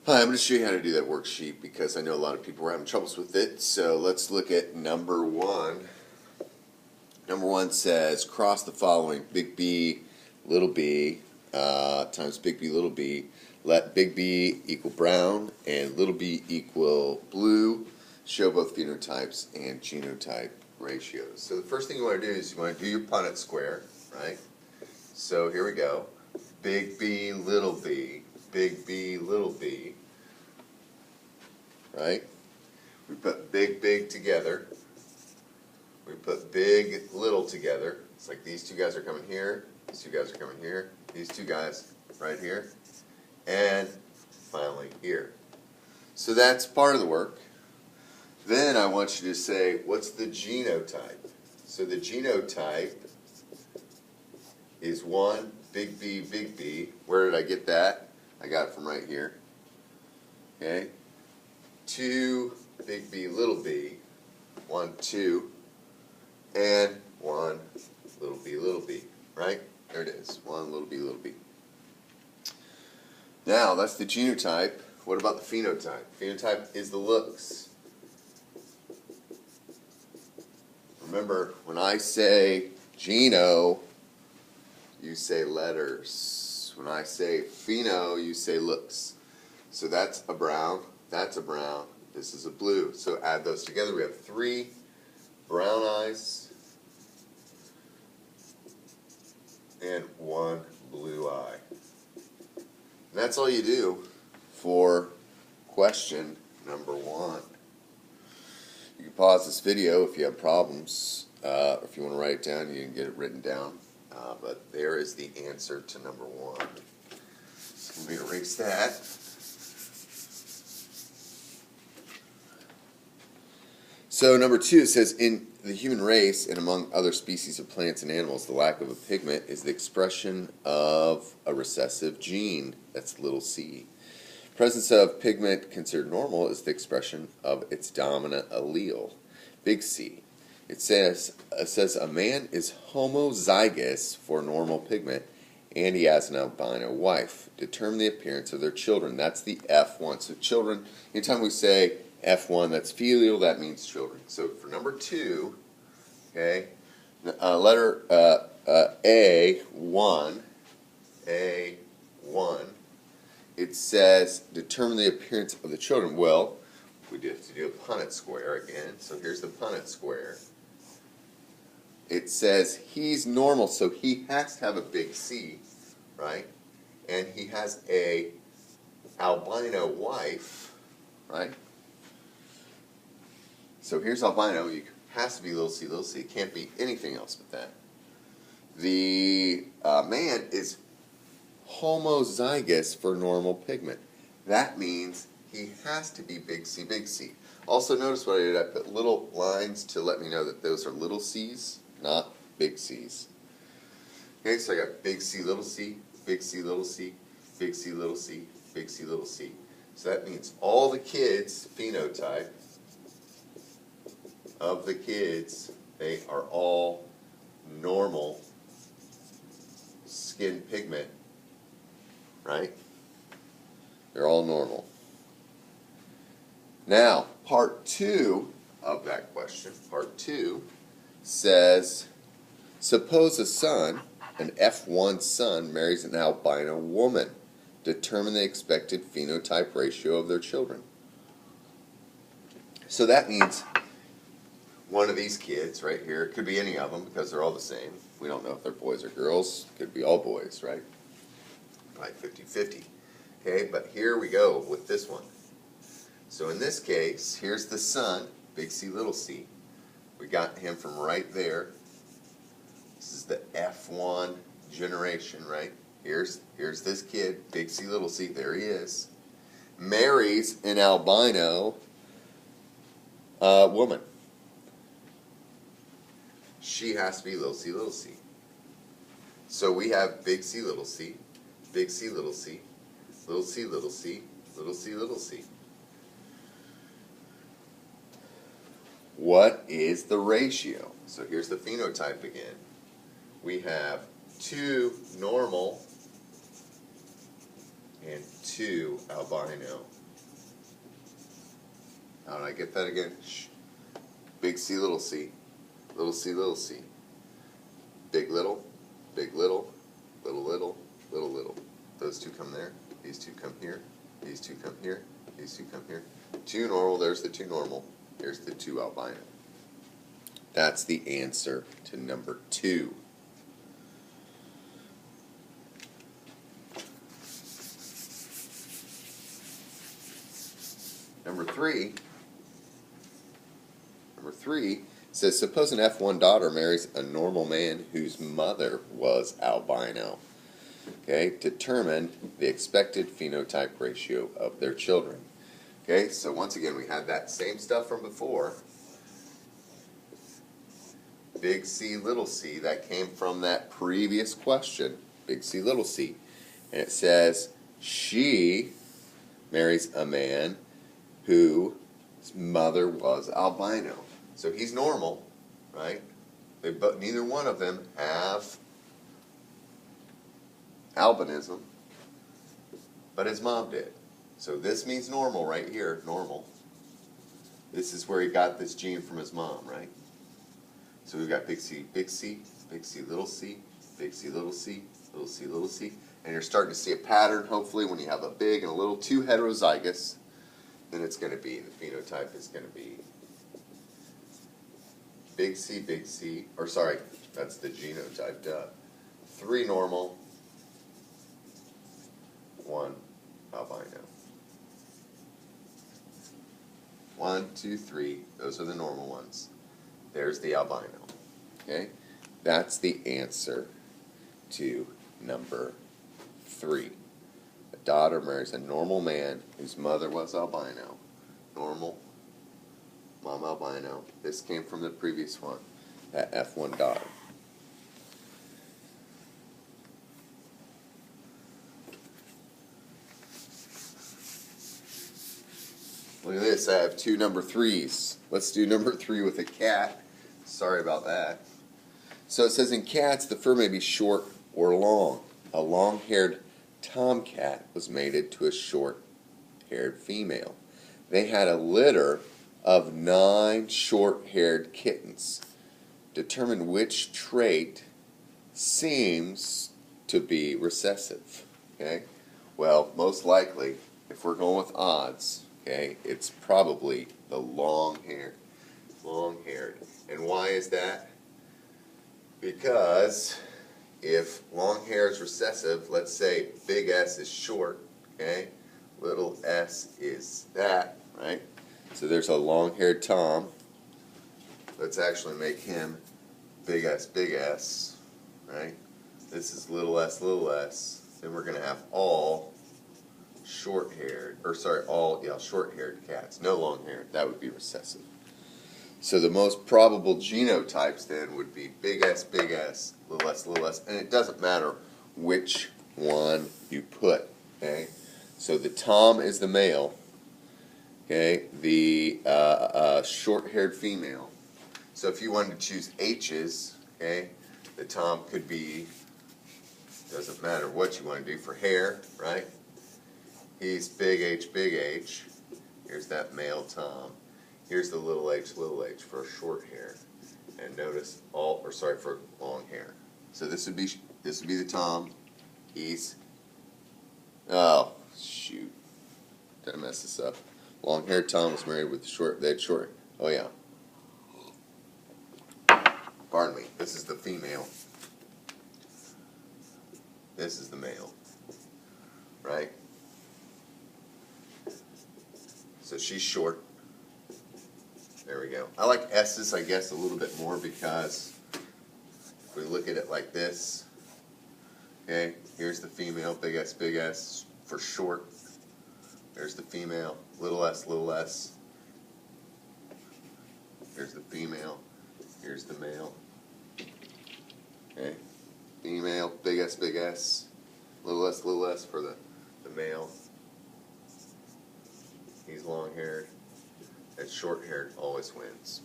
Hi, I'm going to show you how to do that worksheet because I know a lot of people are having troubles with it. So let's look at number one. Number one says cross the following: big B, little b, times big B, little b. Let big B equal brown and little b equal blue. Show both phenotypes and genotype ratios. So the first thing you want to do is you want to do your Punnett square, right? So here we go. Big B, little b. Big B, little b, right? We put big together. We put big, little together. It's like these two guys are coming here, these two guys are coming here, these two guys right here, and finally here. So that's part of the work. Then I want you to say, what's the genotype? So the genotype is 1, big B, big B. Where did I get that? I got it from right here. Okay. 2, big B, little b. 1, 2. And 1, little b. Right? There it is. 1, little b. Now, that's the genotype. What about the phenotype? Phenotype is the looks. Remember, when I say geno, you say letters. When I say pheno, you say looks. So that's a brown, that's a brown, this is a blue. So add those together. We have 3 brown eyes and 1 blue eye. And that's all you do for question number 1. You can pause this video if you have problems. If you want to write it down, you can get it written down. But there is the answer to number 1. So let me erase that. So number 2 says, in the human race and among other species of plants and animals, the lack of a pigment is the expression of a recessive gene. That's little c. Presence of pigment considered normal is the expression of its dominant allele, big C. It says a man is homozygous for normal pigment and he has an albino wife. Determine the appearance of their children. That's the F1. So children, anytime we say F1, that's filial, that means children. So for number 2, okay, letter A1, it says determine the appearance of the children. Well, we have to do a Punnett square again. So here's the Punnett square. It says he's normal, so he has to have a big C, right? And he has a albino wife, right? So here's albino. It has to be little c, little c. It can't be anything else but that. The man is homozygous for normal pigment. That means he has to be big C, big C. Also notice what I did. I put little lines to let me know that those are little c's, not big C's. Okay, so I got big C, little c, big C, little c, big C, little c, big C, little c. So that means all the kids' phenotype of the kids, they are all normal skin pigment, right? They're all normal. Now, part 2 of that question, part 2, says, suppose a son, an F1 son, marries an albino woman. Determine the expected phenotype ratio of their children. So that means one of these kids right here, it could be any of them because they're all the same. We don't know if they're boys or girls. Could be all boys, right? Probably 50-50. Okay, but here we go with this one. So in this case, here's the son, big C, little c. We got him from right there. This is the F1 generation, right? Here's this kid, big C, little c. There he is. Marries an albino woman. She has to be little c, little c. So we have big C, little c, big C, little c, little c, little c, little c, little c. What is the ratio? So here's the phenotype again. We have 2 normal and 2 albino. How did I get that again? Shh. Big C, little c. Little c, little c. Big little, little, little, little. Those 2 come there. These 2 come here. These 2 come here. These 2 come here. 2 normal, there's the 2 normal. There's the 2 albino. That's the answer to number 2. Number 3 says, suppose an F1 daughter marries a normal man whose mother was albino. Okay, determine the expected phenotype ratio of their children. Okay, so once again, we had that same stuff from before. Big C, little c, that came from that previous question. Big C, little c. And it says, she marries a man whose mother was albino. So he's normal, right? But neither one of them have albinism, but his mom did. So this means normal right here, normal. This is where he got this gene from his mom, right? So we've got big C, big C, big C, little c, big C, little c, little c, little c. And you're starting to see a pattern, hopefully, when you have a big and a little 2 heterozygous, then it's going to be, the phenotype is going to be big C, or sorry, that's the genotype, duh. 3 normal, 1 albino. 1, 2, 3, those are the normal ones. There's the albino. Okay? That's the answer to number 3. A daughter marries a normal man whose mother was albino. Normal, mom albino. This came from the previous one, that F1 daughter. Look at this, I have 2 number 3s. Let's do number 3 with a cat. Sorry about that. So it says in cats, the fur may be short or long. A long-haired tomcat was mated to a short-haired female. They had a litter of 9 short-haired kittens. Determine which trait seems to be recessive. Okay? Well, most likely, if we're going with odds, okay, it's probably the long-haired. Long-haired. And why is that? Because if long hair is recessive, let's say big S is short, okay, little s is that, right? So there's a long-haired Tom. Let's actually make him big S, right? This is little s. Then we're going to have all short-haired, or sorry, all, short-haired cats. No long-haired. That would be recessive. So the most probable genotypes then would be big S, little s, and it doesn't matter which one you put, okay? So the Tom is the male, okay? The short-haired female. So if you wanted to choose H's, okay, the Tom could be, doesn't matter what you want to do for hair, right? He's big H. Here's that male Tom. Here's the little h for short hair, and notice for long hair. So this would be the Tom. He's, oh shoot, did I mess this up? Long-haired Tom was married with they had short. Oh yeah. Pardon me. This is the female. This is the male, right? So she's short. There we go. I like S's, I guess, a little bit more because if we look at it like this, okay, here's the female, big S for short. There's the female, little s. Here's the female, here's the male. Okay, female, big S, little s for the male. He's long-haired. And short-haired always wins.